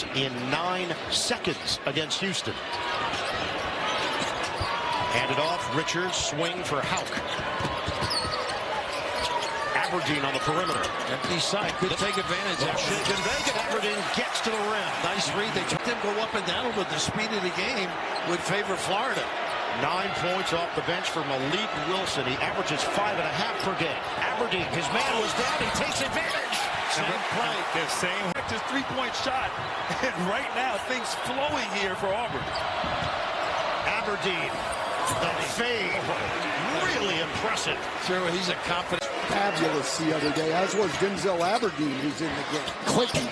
points in 9 seconds against Houston. Handed off, Richards, swing for Hauk. Aberdeen on the perimeter. Empty side, could take advantage of it. Aberdeen gets to the rim. Nice read. They took them go up and down, but the speed of the game would favor Florida. 9 points off the bench for Malik Wilson. He averages 5.5 per game. Aberdeen, his man was down. He takes advantage. Same play. The same just 3-point shot. And right now, things flowing here for Auburn. Aberdeen, the fade. Really impressive. Sure, he's a confident. Fabulous the other day, as was Denzel Aberdeen, who's in the game. Clayton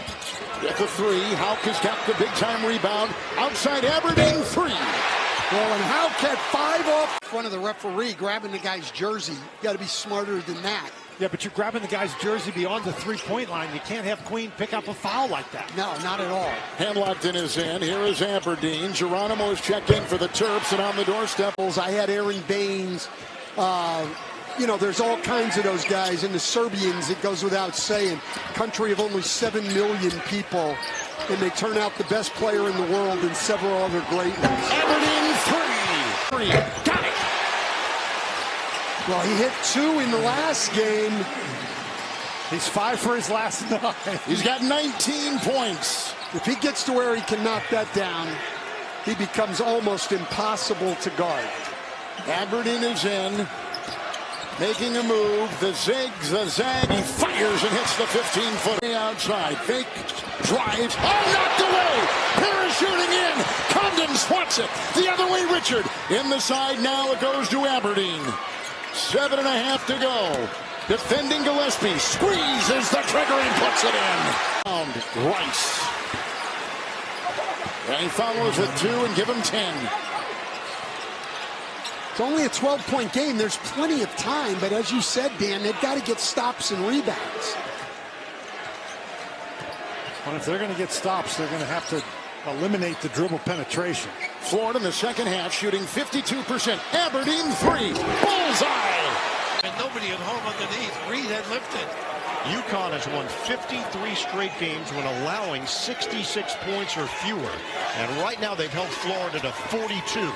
with the 3. Hauk has got the big-time rebound. Outside Aberdeen, 3. Well, and Hauk had 5 off. In front of the referee, grabbing the guy's jersey. You got to be smarter than that. Yeah, but you're grabbing the guy's jersey beyond the 3-point line. You can't have Queen pick up a foul like that. No, not at all. Hamilton is in. Here is Aberdeen. Geronimo is checked in for the Terps, and on the doorstep. I had Aaron Baines. You know, there's all kinds of those guys. And the Serbians, it goes without saying, country of only 7 million people, and they turn out the best player in the world and several other great ones. Aberdeen 3. Got it. Well, he hit 2 in the last game. He's 5 for his last 9. He's got 19 points. If he gets to where he can knock that down, he becomes almost impossible to guard. Aberdeen is in. Making a move, the zag, he fires and hits the 15-foot outside. Fake, drives, knocked away! Parachuting in, Condon swats it. The other way, Richard. In the side, now it goes to Aberdeen. 7.5 to go. Defending Gillespie, squeezes the trigger and puts it in. Rice. And he follows with 2 and give him 10. It's only a 12-point game. There's plenty of time, but as you said, Dan, they've got to get stops and rebounds. Well, if they're going to get stops, they're going to have to eliminate the dribble penetration. Florida in the second half shooting 52%. Aberdeen 3. Bullseye! And nobody at home underneath. Reed had lifted. UConn has won 53 straight games when allowing 66 points or fewer. And right now they've held Florida to 42.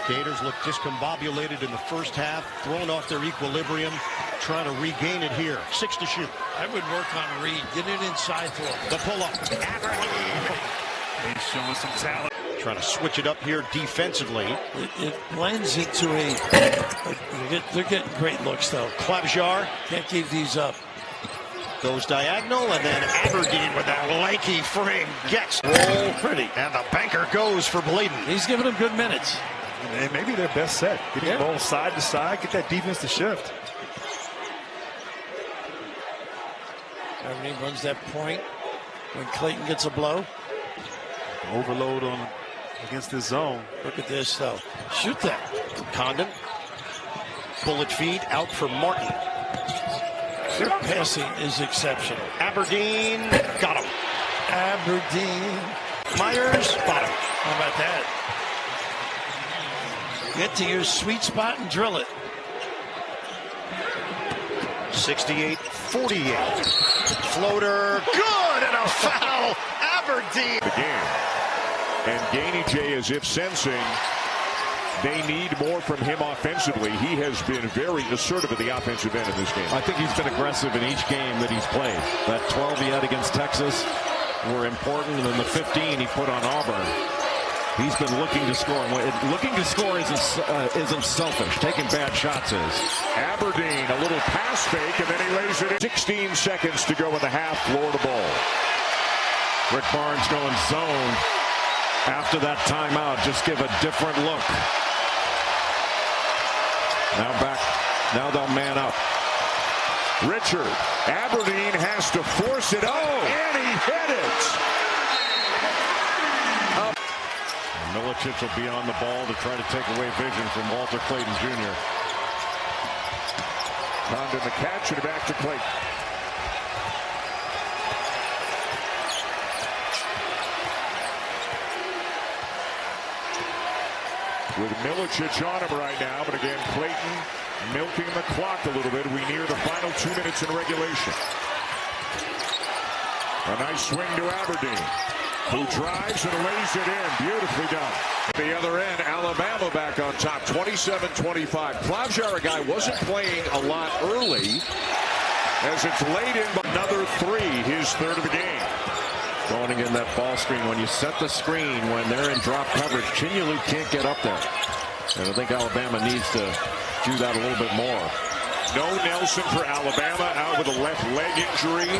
Gators look discombobulated in the first half, thrown off their equilibrium, trying to regain it here. 6 to shoot. I would work on Reed. Get it inside to him. The pull-up. He's showing some talent. Trying to switch it up here defensively. It blends into they're getting great looks, though. Klabjar Can't keep these up. goes diagonal, and then Aberdeen with that lanky frame gets roll pretty. And the banker goes for Bladen. He's giving them good minutes. And maybe their best set. Getting the ball side to side, get that defense to shift. Aberdeen runs that point when Clayton gets a blow. Overload on against this zone. Look at this, though. Shoot that. Condon. Bullet feed out for Martin. Their passing is exceptional. Aberdeen got him. Aberdeen. Myers bottom. How about that? Get to your sweet spot and drill it. 68-48. Floater. Good, and a foul. Aberdeen. The game. And Gainey J, as if sensing they need more from him offensively. He has been very assertive at the offensive end in this game. I think he's been aggressive in each game that he's played. That 12 he had against Texas were important, and then the 15 he put on Auburn. He's been looking to score. Looking to score isn't selfish. Taking bad shots is. Aberdeen, a little pass fake, and then he lays it in. 16 seconds to go in the half. Florida ball. Rick Barnes going zone after that timeout. Just give a different look. Now back. Now they'll man up. Richard. Aberdeen has to force it. And he hit it. Milicic will be on the ball to try to take away vision from Walter Clayton Jr. Condon the catch and back to Clayton. With Milicic on him right now, but again, Clayton milking the clock a little bit. We near the final 2 minutes in regulation. A nice swing to Aberdeen, who drives and lays it in. Beautifully done. The other end, Alabama back on top, 27-25. Klobjar, a guy, wasn't playing a lot early, as it's laid in, but another three, his third of the game. Going in that ball screen, when you set the screen, when they're in drop coverage, Chinyalu can't get up there. And I think Alabama needs to do that a little bit more. No Nelson for Alabama, out with a left leg injury.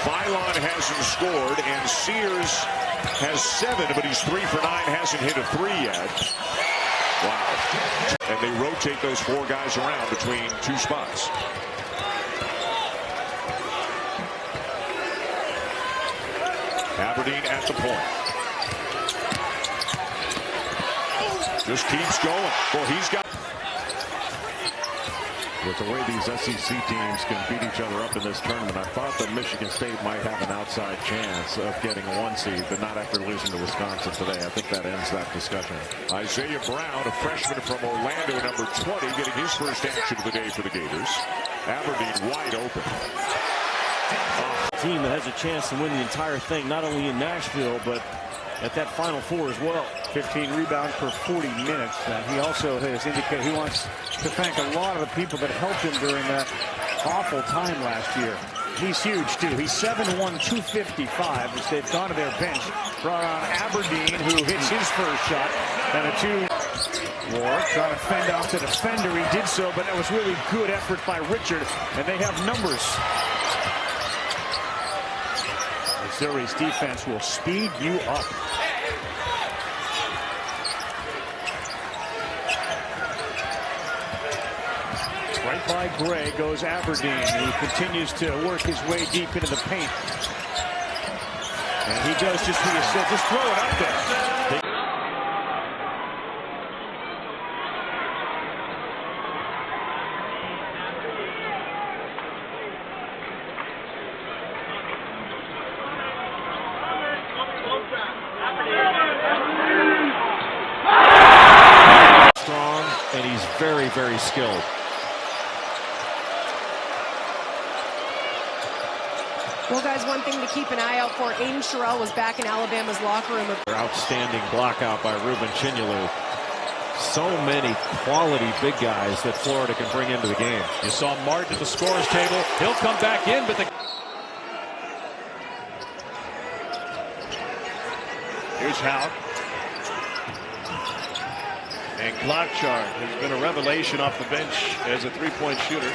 Phylon hasn't scored, and Sears has 7, but he's 3 for 9, hasn't hit a 3 yet. Wow. And they rotate those 4 guys around between 2 spots. Aberdeen at the point. Just keeps going. Well, he's got... With the way these SEC teams can beat each other up in this tournament, I thought that Michigan State might have an outside chance of getting a 1 seed, but not after losing to Wisconsin today. I think that ends that discussion. Isaiah Brown, a freshman from Orlando, number 20, getting his first action of the day for the Gators. Aberdeen wide open. Team that has a chance to win the entire thing, not only in Nashville, but at that Final Four as well. 15 rebounds per 40 minutes. He also has indicated he wants to thank a lot of the people that helped him during that awful time last year. He's huge, too. He's 7'1", 255 as they've gone to their bench. Brought on Aberdeen, who hits his first shot. And a 2. Ward trying to fend off the defender. He did so, but that was really good effort by Richard. And they have numbers. Missouri's defense will speed you up. Right by Gray goes Aberdeen, who continues to work his way deep into the paint. And he does just what you said, just throw it up there. Strong, and he's very, very skilled. Well, guys, one thing to keep an eye out for, Aiden Sherrill was back in Alabama's locker room. Outstanding block out by Ruben Chinyalu. So many quality big guys that Florida can bring into the game. You saw Martin at the scorer's table. He'll come back in, but here's Houck. And Klobjar has been a revelation off the bench as a three-point shooter.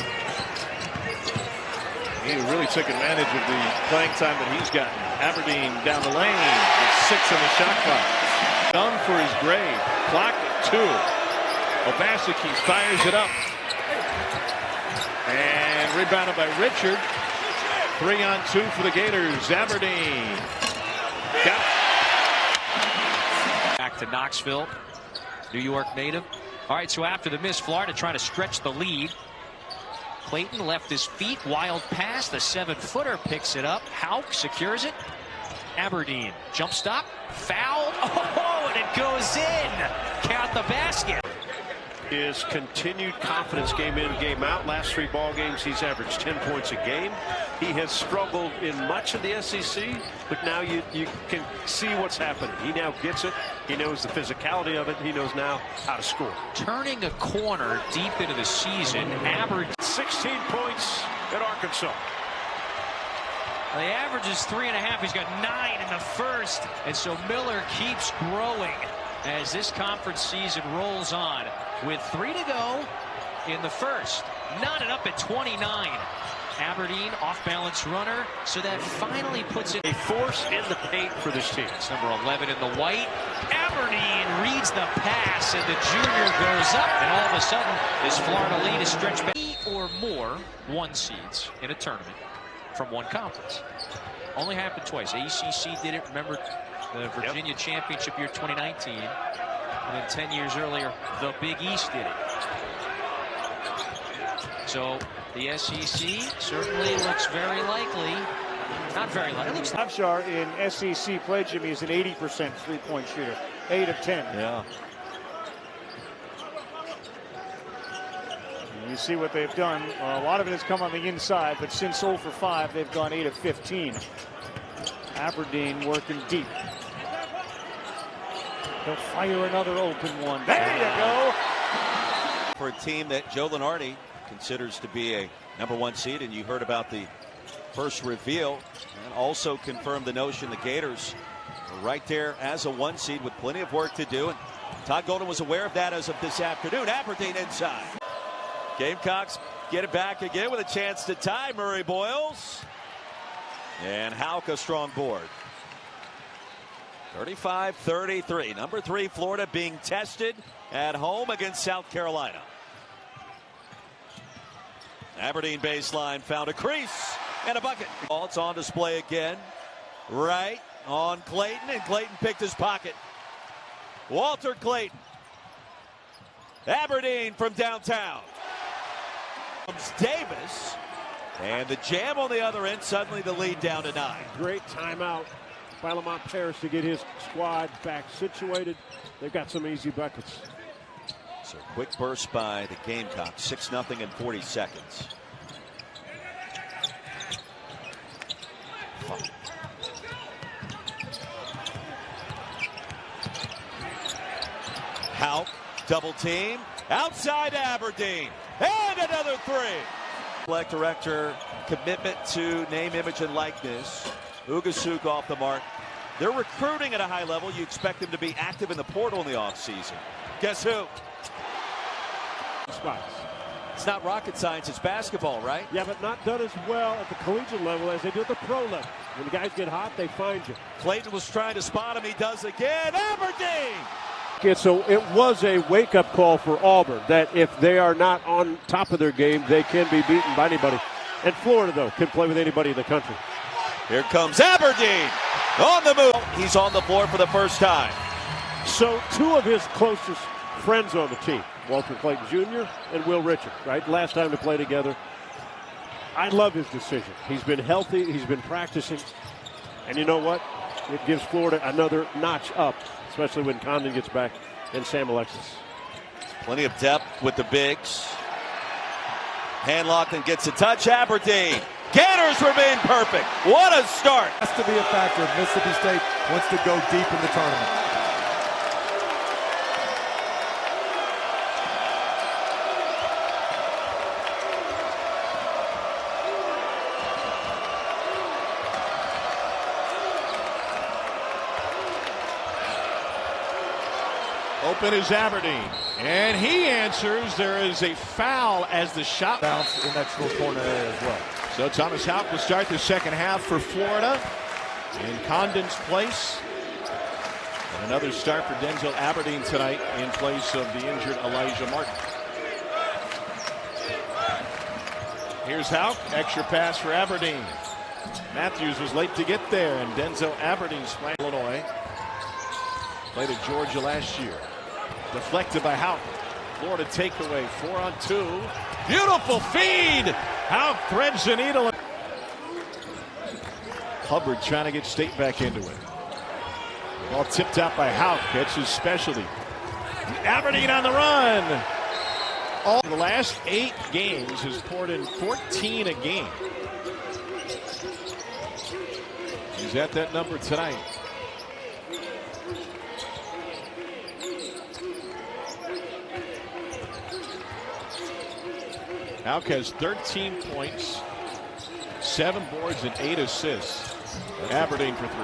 He really took advantage of the playing time that he's gotten. Aberdeen down the lane with 6 on the shot clock. Young for his grade. Clock at 2. Obaseki fires it up. And rebounded by Richard. 3-on-2 for the Gators. Aberdeen. Got back to Knoxville, New York native. All right, so after the miss, Florida trying to stretch the lead. Clayton left his feet, wild pass, the 7-footer picks it up. Houck secures it. Aberdeen, jump stop, foul, oh, and it goes in. Count the basket. His continued confidence game in, game out. Last 3 ball games, he's averaged 10 points a game. He has struggled in much of the SEC, but now you can see what's happening. He now gets it. He knows the physicality of it. He knows now how to score. Turning a corner deep into the season. Aberdeen 16 points at Arkansas. The average is 3.5. He's got 9 in the first, and so Miller keeps growing as this conference season rolls on. With 3 to go in the first, knotted up at 29. Aberdeen off-balance runner, so that finally puts it a force in the paint for this team. It's number 11 in the white. Aberdeen reads the pass, and the junior goes up, and all of a sudden, this Florida lead is stretched back. 3 or more 1 seeds in a tournament from one conference. Only happened twice. ACC did it. Remember the Virginia Championship year 2019. And then 10 years earlier, the Big East did it. So the SEC certainly looks very likely. Not very likely. Klobjar in SEC play, Jimmy, is an 80% three-point shooter. 8 of 10. Yeah. see what they've done. A lot of it has come on the inside, but since 0 for 5, they've gone 8 of 15. Aberdeen working deep. They'll fire another open one. There you go. For a team that Joe Lenardi considers to be a #1 seed, and you heard about the first reveal, and also confirmed the notion the Gators are right there as a 1 seed with plenty of work to do. And Todd Golden was aware of that as of this afternoon. Aberdeen inside. Gamecocks get it back again with a chance to tie. Murray Boyles. And Houck a strong board. 35-33. Number 3 Florida being tested at home against South Carolina. Aberdeen baseline found a crease and a bucket. It's on display again. Right on Clayton, and Clayton picked his pocket. Walter Clayton. Aberdeen from downtown. Comes Davis. And the jam on the other end, suddenly the lead down to 9. Great timeout by Lamont Paris to get his squad back situated. They've got some easy buckets. So quick burst by the Gamecocks, 6-0 in 40 seconds. Houck, double team, outside Aberdeen, and another 3. Select director, commitment to name, image, and likeness. Ugasuk off the mark. They're recruiting at a high level. You expect them to be active in the portal in the offseason. Guess who? Spots. It's not rocket science, it's basketball, right? Yeah, but not done as well at the collegiate level as they do at the pro level. When the guys get hot, they find you. Clayton was trying to spot him. He does again. Aberdeen! So it was a wake-up call for Auburn that if they are not on top of their game, they can be beaten by anybody. And Florida, though, can play with anybody in the country. Here comes Aberdeen on the move. He's on the floor for the first time. So 2 of his closest friends on the team, Walter Clayton Jr. and Will Richard, right? Last time to play together. I love his decision. He's been healthy. He's been practicing. And you know what? It gives Florida another notch up, especially when Condon gets back and Sam Alexis. Plenty of depth with the bigs. Handlocked and gets a touch. Aberdeen. Gators remain perfect. What a start. Has to be a factor if Mississippi State wants to go deep in the tournament. Open is Aberdeen, and he answers. There is a foul as the shot bounce in that short corner area as well. So Thomas Houck will start the second half for Florida in Condon's place. And another start for Denzel Aberdeen tonight in place of the injured Elijah Martin. Here's Houck, extra pass for Aberdeen. Matthews was late to get there, and Denzel Aberdeen splashed Illinois. Played at Georgia last year. Deflected by Houck. Florida takeaway, 4-on-2. Beautiful feed. Houck threads the needle. Hubbard trying to get State back into it. Ball tipped out by Houck. That's his specialty. Aberdeen on the run. All the last 8 games has poured in 14 a game. He's at that number tonight. Houck has 13 points, 7 boards, and 8 assists. Aberdeen for 3.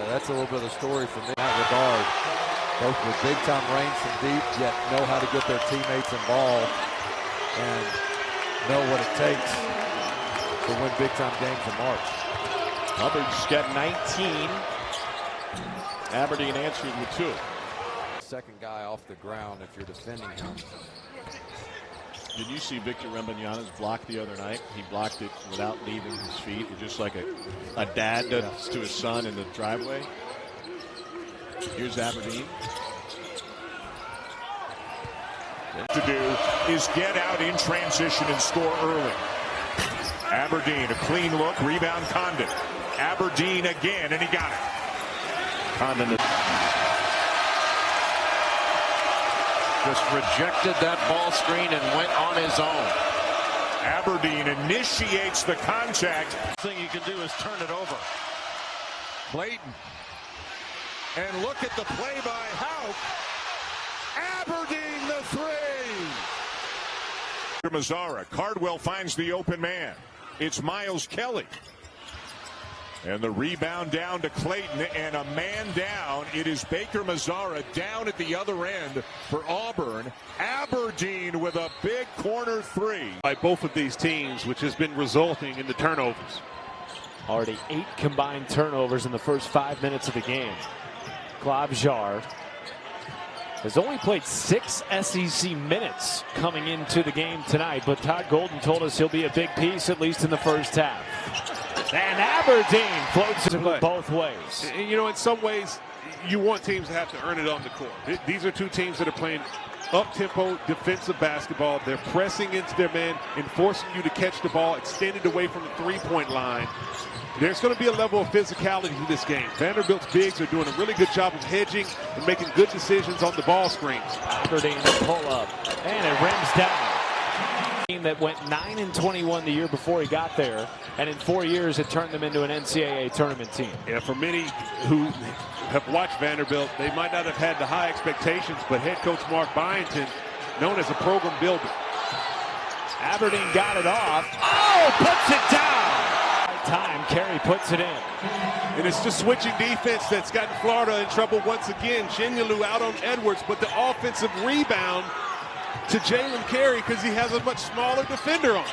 That's a little bit of a story from me in that regard. Both with big-time range from deep, yet know how to get their teammates involved and know what it takes to win big-time games in March. Hubbard's got 19. Aberdeen answered with 2. Second guy off the ground if you're defending him. Did you see Victor Wembanyama's block the other night? He blocked it without leaving his feet, just like a dad does to his son in the driveway. Here's Aberdeen. What to do is get out in transition and score early. Aberdeen, a clean look, rebound Condon. Aberdeen again, and he got it. Condon just rejected that ball screen and went on his own. Aberdeen initiates the contact. Thing you can do is turn it over. Clayton. And look at the play by Houck. Aberdeen the three. Mazzara. Cardwell finds the open man. It's Miles Kelly. And the rebound down to Clayton, and a man down. It is Baker Mazzara down at the other end for Auburn. Aberdeen with a big corner three. By both of these teams, which has been resulting in the turnovers. Already 8 combined turnovers in the first 5 minutes of the game. Klobjar has only played 6 SEC minutes coming into the game tonight, but Todd Golden told us he'll be a big piece, at least in the first half. And Aberdeen floats both ways. And, you know, in some ways, you want teams to have to earn it on the court. These are two teams that are playing up-tempo defensive basketball. They're pressing into their men and forcing you to catch the ball extended away from the three-point line. There's going to be a level of physicality to this game. Vanderbilt's bigs are doing a really good job of hedging and making good decisions on the ball screens. Aberdeen pull up, and it rims down. Team that went 9-21 the year before he got there, and in 4 years it turned them into an NCAA tournament team. Yeah, for many who have watched Vanderbilt, they might not have had the high expectations, but head coach Mark Byington, known as a program builder. Aberdeen got it off. Oh, puts it down. Time, Carey puts it in. And it's the switching defense that's gotten Florida in trouble once again. Genyolu out on Edwards, but the offensive rebound to Jalen Carey because he has a much smaller defender on.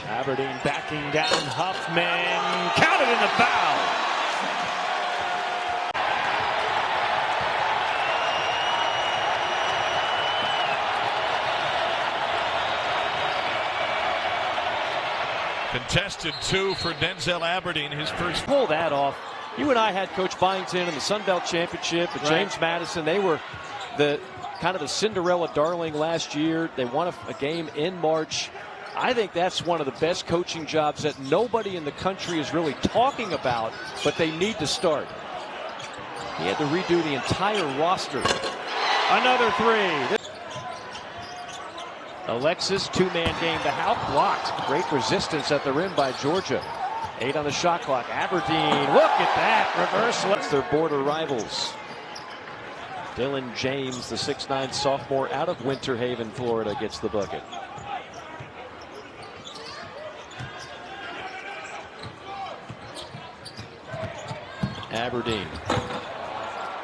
Aberdeen backing down Huffman. Counted in the foul. Contested 2 for Denzel Aberdeen, his first. Pull that off. You and I had Coach Byington in the Sun Belt Championship at James Madison. They were the kind of the Cinderella darling last year. They won a game in March. I think that's one of the best coaching jobs that nobody in the country is really talking about, but they need to start. He had to redo the entire roster. Another three. Alexis, two-man game to Houck, blocked. Great resistance at the rim by Georgia. 8 on the shot clock. Aberdeen, look at that reversal. It's their border rivals. Dylan James, the 6'9 sophomore out of Winter Haven, Florida, gets the bucket. Aberdeen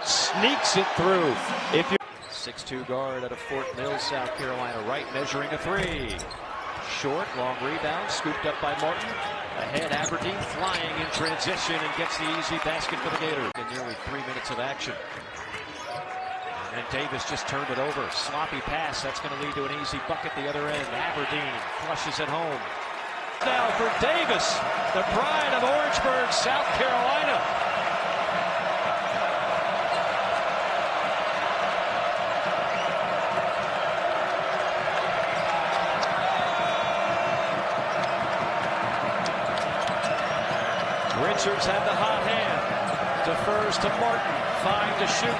sneaks it through. If you 6'2 guard out of Fort Mill, South Carolina, right, measuring a three. Short, long rebound, scooped up by Martin. Ahead, Aberdeen flying in transition and gets the easy basket for the Gators. In nearly 3 minutes of action. And Davis just turned it over. Sloppy pass, that's going to lead to an easy bucket the other end. Aberdeen flushes it home. Now for Davis, the pride of Orangeburg, South Carolina. Richards had the hot hand. Defers to Martin. 5 to shoot.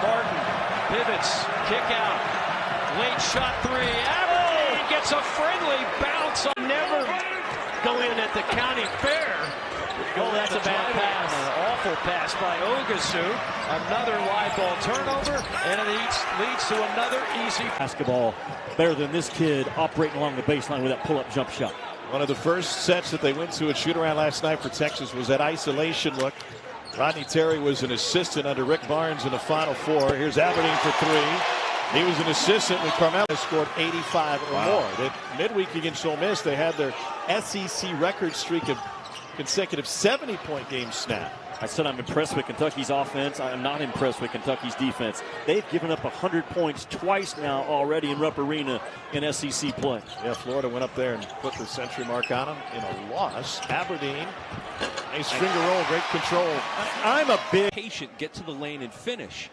Martin pivots. Kick out. Late shot three. Aberdeen gets a friendly bounce. Never go in at the county fair. Oh, that's a bad pass. An awful pass by Ogasu. Another live ball turnover. And it leads to another easy. Basketball better than this kid operating along the baseline with that pull-up jump shot. One of the first sets that they went to at shoot-around last night for Texas was that isolation look. Rodney Terry was an assistant under Rick Barnes in the Final Four. Here's Aberdeen for three. He was an assistant when Carmelo scored 85 or more. That midweek against Ole Miss, they had their SEC record streak of consecutive 70-point games snap. I said I'm impressed with Kentucky's offense. I am not impressed with Kentucky's defense. They've given up 100 points twice now already in Rupp Arena in SEC play. Yeah, Florida went up there and put the century mark on them in a loss. Aberdeen, nice finger roll, great control. I'm a big patient, get to the lane and finish.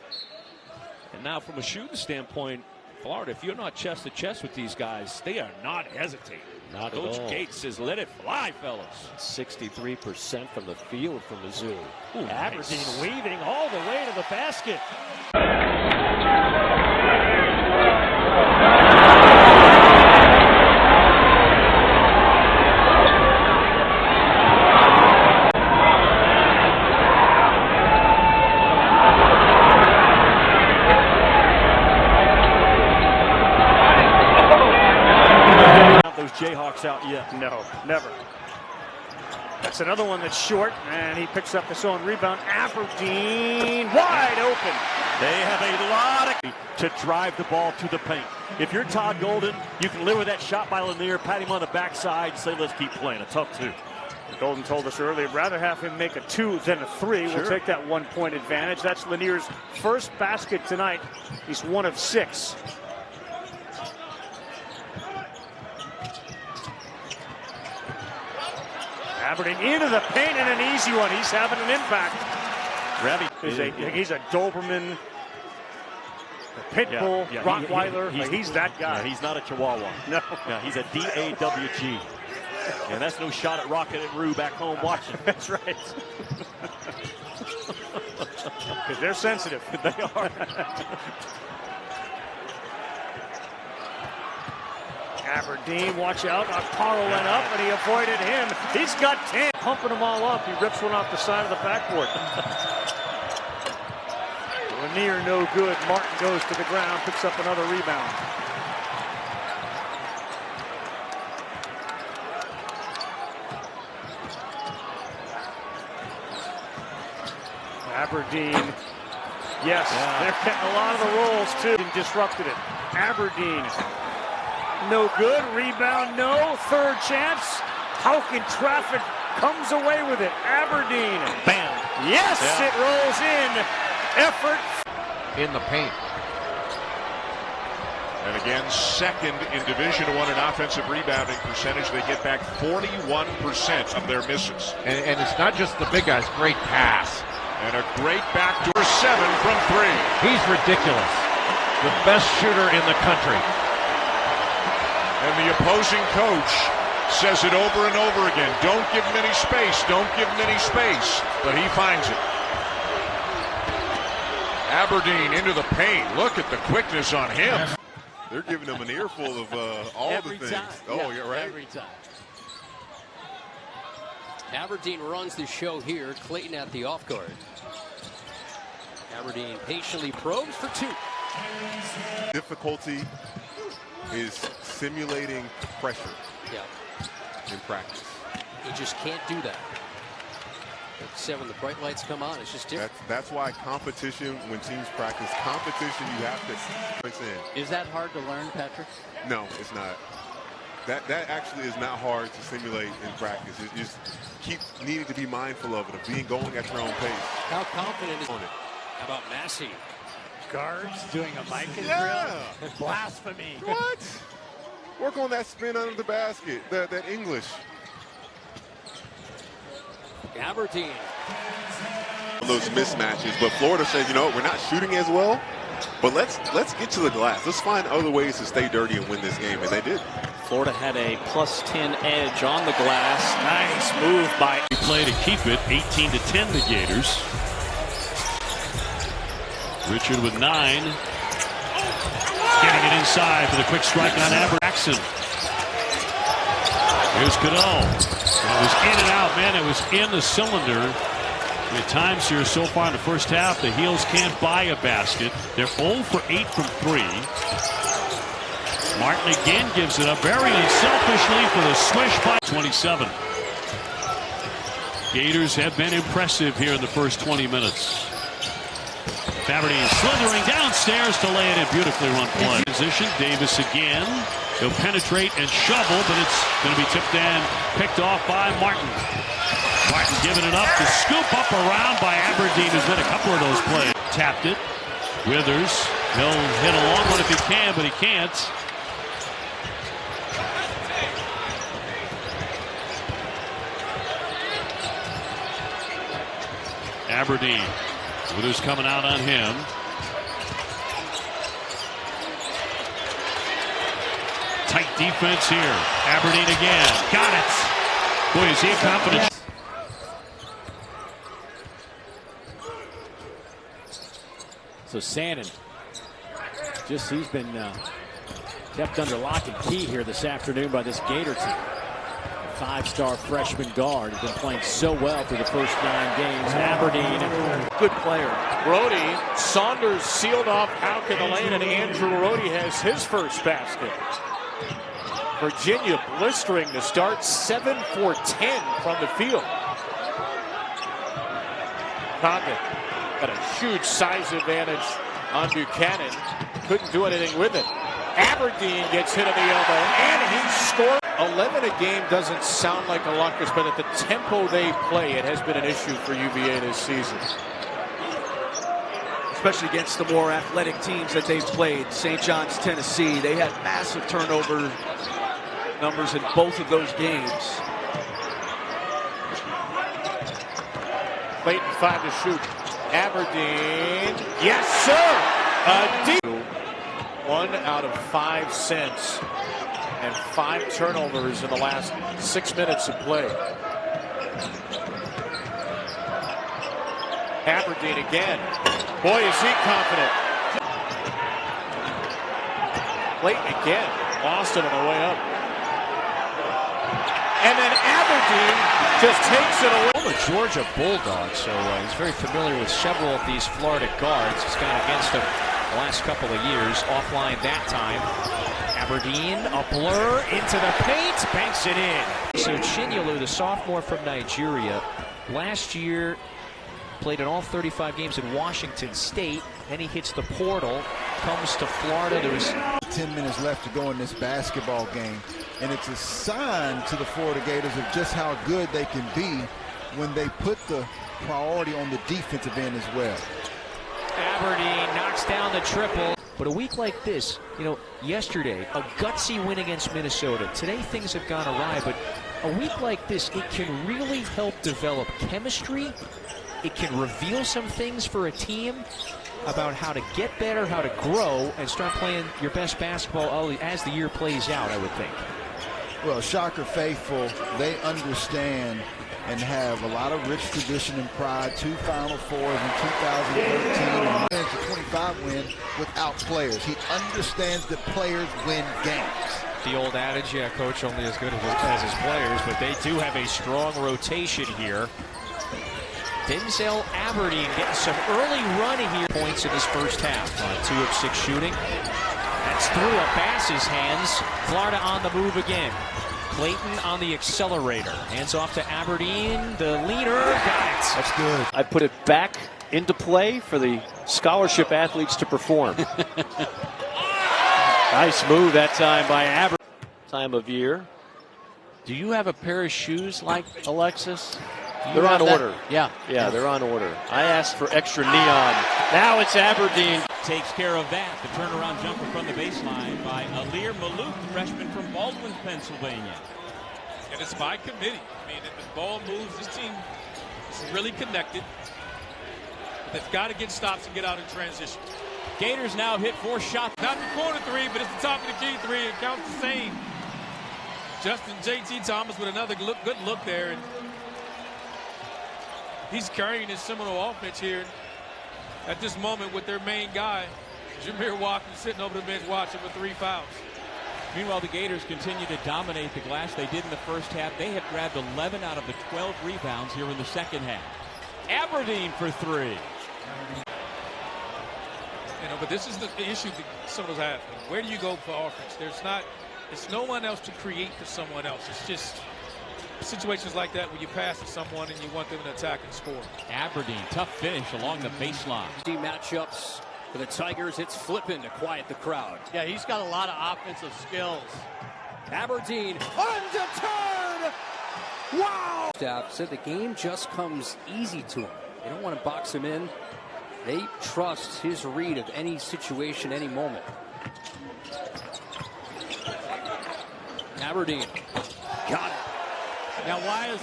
And now from a shooting standpoint, Florida, if you're not chest to chest with these guys, they are not hesitating. Not Coach at all. Gates says, let it fly, fellas. 63% from the field from Mizzou. Ooh, Aberdeen nice. weaving all the way to the basket. out yet. No, never. That's another one that's short, and he picks up his own rebound. Aberdeen wide open. They have a lot of to drive the ball to the paint. If you're Todd Golden, you can live with that shot by Lanier, pat him on the backside, say let's keep playing. A tough two. Golden told us earlier, rather have him make a 2 than a 3. Sure. We'll take that 1-point advantage. That's Lanier's first basket tonight. He's 1 of 6. Aberdeen into the paint and an easy one. He's having an impact. He's a Doberman, a pit bull, Rottweiler. He's that guy. Yeah, he's not a Chihuahua. No. Yeah, he's a DAWG. And that's no shot at Rocket and Rue back home watching. That's right. Because they're sensitive. They are. Aberdeen, watch out. Okpara went up, and he avoided him. He's got 10. Pumping them all up. He rips one off the side of the backboard. Lanier, no good. Martin goes to the ground, picks up another rebound. Aberdeen. Yes, they're getting a lot of the rolls, too. And disrupted it. Aberdeen. No good. Rebound, no. Third chance. Hauk in traffic comes away with it. Aberdeen. Bam. Yes, it rolls in. Effort. In the paint. And again, second in Division I in offensive rebounding percentage. They get back 41% of their misses. And it's not just the big guys. Great pass. And a great backdoor 7 from 3. He's ridiculous. The best shooter in the country. And the opposing coach says it over and over again. Don't give him any space. Don't give him any space. But he finds it. Aberdeen into the paint. Look at the quickness on him. They're giving him an earful of all every the things. Time. Oh, you're right. Every time. Aberdeen runs the show here. Clayton at the off guard. Aberdeen patiently probes for 2. Difficulty is simulating pressure in practice. He just can't do that. Like I said, when the bright lights come on, it's just different. That's why competition, when teams practice, competition, you have to mix in. Is that hard to learn, Patrick? No, it's not. That actually is not hard to simulate in practice. You just keep needing to be mindful of it, of going at your own pace. How confident is on it? How about Massey? Guards doing a Micah drill? Blasphemy. What? Work on that spin under the basket, that English. Aberdeen. Those mismatches, but Florida says, you know what, we're not shooting as well, but let's get to the glass. Let's find other ways to stay dirty and win this game, and they did. Florida had a +10 edge on the glass. Nice move by play to keep it 18-10 the Gators. Richard with 9. Getting it inside for the quick strike on Aberdeen. Here's Cadeau. It was in and out, man. It was in the cylinder. At times here so far in the first half, the Heels can't buy a basket. They're 0 for 8 from 3. Martin again gives it up very unselfishly for the swish by 27. Gators have been impressive here in the first 20 minutes. Aberdeen slithering downstairs to lay it in. Beautifully run play. Position, Davis again. He'll penetrate and shovel, but it's going to be tipped and picked off by Martin. Martin giving it up to scoop up around by Aberdeen, who's been a couple of those plays. Tapped it. Withers. He'll hit a long one if he can, but he can't. Aberdeen. Withers coming out on him. Tight defense here. Aberdeen again. Got it. Boy, is he confident. So Sandin, he's been kept under lock and key here this afternoon by this Gator team. A 5-star freshman guard has been playing so well through the first 9 games. Aberdeen, good player. Brody, Saunders sealed off Hauk in the lane, and Andrew Rody has his first basket. Virginia blistering to start, 7 for 10 from the field. Condon got a huge size advantage on Buchanan. Couldn't do anything with it. Aberdeen gets hit on the elbow, and he scored. 11 a game doesn't sound like a lot, but at the tempo they play, it has been an issue for UVA this season. Especially against the more athletic teams that they've played. St. John's, Tennessee, they had massive turnover numbers in both of those games. Clayton 5 to shoot. Aberdeen, yes sir! A deep 1 out of 5 cents and 5 turnovers in the last 6 minutes of play. Aberdeen again. Boy, is he confident. Clayton again. Lost it on the way up. And then Aberdeen just takes it away. A Georgia Bulldog, so he's very familiar with several of these Florida guards. He's gone against them the last couple of years. Offline that time. Aberdeen, a blur into the paint, banks it in. So Chinyelu, the sophomore from Nigeria, last year played in all 35 games in Washington State. Then he hits the portal, comes to Florida. There's 10 minutes left to go in this basketball game. And it's a sign to the Florida Gators of just how good they can be when they put the priority on the defensive end as well. Aberdeen knocks down the triple. But a week like this, you know, yesterday, a gutsy win against Minnesota. Today things have gone awry, but a week like this, it can really help develop chemistry. It can reveal some things for a team about how to get better, how to grow, and start playing your best basketball as the year plays out, I would think. Well, Shocker faithful, they understand and have a lot of rich tradition and pride. 2 Final Fours in 2013 and managed a 25 win without players. He understands that players win games. The old adage, yeah, coach only as good as his players, but they do have a strong rotation here. Denzel Aberdeen getting some early run here. Points in this first half. 2 of 6 shooting. That's through Abbas's hands. Florida on the move again. Clayton on the accelerator. Hands off to Aberdeen. The leader got it. That's good. I put it back into play for the scholarship athletes to perform. Nice move that time by Aberdeen. Time of year. Do you have a pair of shoes like Alexis? They're on order. Yeah. Yeah, they're on order. I asked for extra neon. Now it's Aberdeen. Takes care of that. The turnaround jumper from the baseline by Alir Malouf, freshman from Baldwin, Pennsylvania. And it's by committee. I mean, if the ball moves, this team is really connected. They've got to get stops and get out in transition. Gators now hit 4 shots. Not the corner 3, but it's the top of the key 3. It counts the same. Justin J.T. Thomas with another good look there. And he's carrying his Seminole offense here at this moment with their main guy, Jameer Watkins, sitting over the bench watching with 3 fouls. Meanwhile, the Gators continue to dominate the glass. They did in the first half. They have grabbed 11 out of the 12 rebounds here in the second half. Aberdeen for 3. You know, but this is the issue that Seminoles have. Where do you go for offense? It's no one else to create for someone else. It's just situations like that where you pass to someone and you want them to attack and score. Aberdeen, tough finish along the baseline. Matchups for the Tigers. It's flipping to quiet the crowd. Yeah, he's got a lot of offensive skills. Aberdeen undeterred. Wow! Staff said the game just comes easy to him. They don't want to box him in. They trust his read of any situation, any moment. Aberdeen got it. Now, why is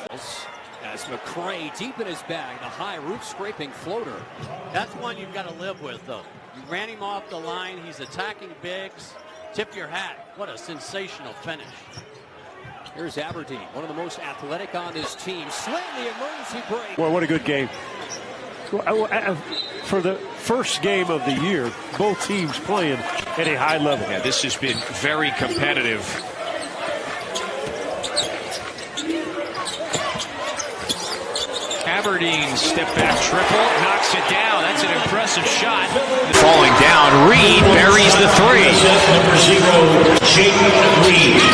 as McCray deep in his bag, the high roof scraping floater. That's one you've got to live with, though. You ran him off the line. He's attacking bigs. Tip your hat. What a sensational finish. Here's Aberdeen, one of the most athletic on this team. Slam the emergency break. Boy, what a good game. For the first game of the year, both teams playing at a high level. Yeah, this has been very competitive. Aberdeen step back triple, knocks it down. That's an impressive shot. Falling down. down. Reed buries the three.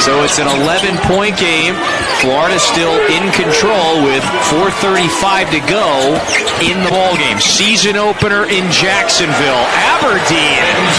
So it's an 11-point game. Florida still in control with 4:35 to go in the ballgame. Season opener in Jacksonville. Aberdeen